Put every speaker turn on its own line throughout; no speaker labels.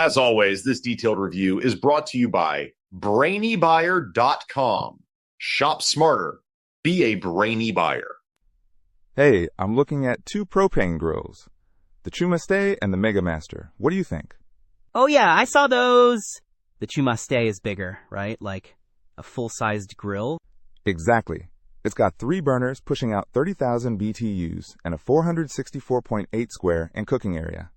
As always, this detailed review is brought to you by BrainyBuyer.com. Shop smarter. Be a brainy buyer.
Hey, I'm looking at two propane grills, the ChuMaste and the Megamaster. What do you think?
Oh yeah, I saw those. The ChuMaste is bigger, right? Like a full-sized grill?
Exactly. It's got 3 burners pushing out 30,000 BTUs and a 464.8 square in cooking area.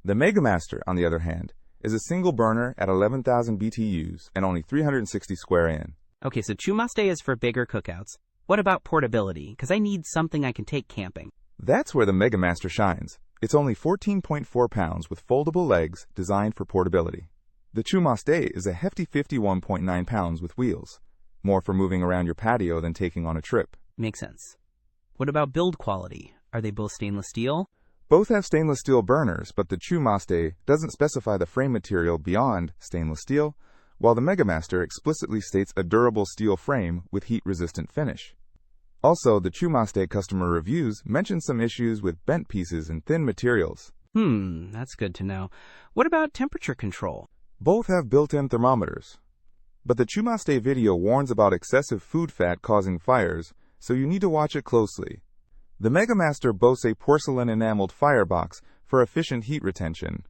The Megamaster, on the other hand, is a single burner at 11,000 BTUs and only 360 square in.
Okay, so ChuMaste is for bigger cookouts. What about portability? Because I need something I can take camping.
That's where the Megamaster shines. It's only 14.4 pounds with foldable legs designed for portability. The ChuMaste is a hefty 51.9 pounds with wheels, more for moving around your patio than taking on a trip.
Makes sense. What about build quality? Are they both stainless steel?
Both have stainless steel burners, but the ChuMaste doesn't specify the frame material beyond stainless steel, while the Megamaster explicitly states a durable steel frame with heat-resistant finish. Also, the ChuMaste customer reviews mention some issues with bent pieces and thin materials.
That's good to know. What about temperature control?
Both have built-in thermometers. But the ChuMaste video warns about excessive food fat causing fires, so you need to watch it closely. The Megamaster boasts a porcelain-enameled firebox for efficient heat retention.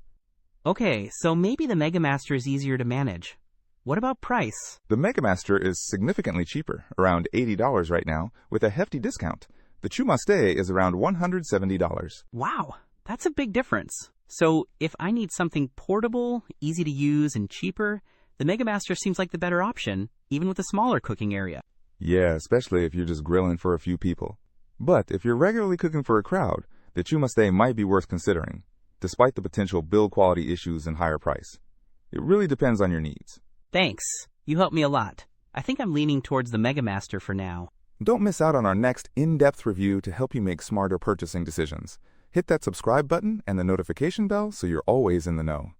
Okay, so maybe the Megamaster is easier to manage. What about price?
The Megamaster is significantly cheaper, around $80 right now, with a hefty discount. The ChuMaste is around $170.
Wow, that's a big difference. So if I need something portable, easy to use, and cheaper, the Megamaster seems like the better option, even with a smaller cooking area.
Yeah, especially if you're just grilling for a few people. But if you're regularly cooking for a crowd, the ChuMaste might be worth considering, despite the potential build quality issues and higher price. It really depends on your needs.
Thanks. You helped me a lot. I think I'm leaning towards the Megamaster for now.
Don't miss out on our next in-depth review to help you make smarter purchasing decisions. Hit that subscribe button and the notification bell so you're always in the know.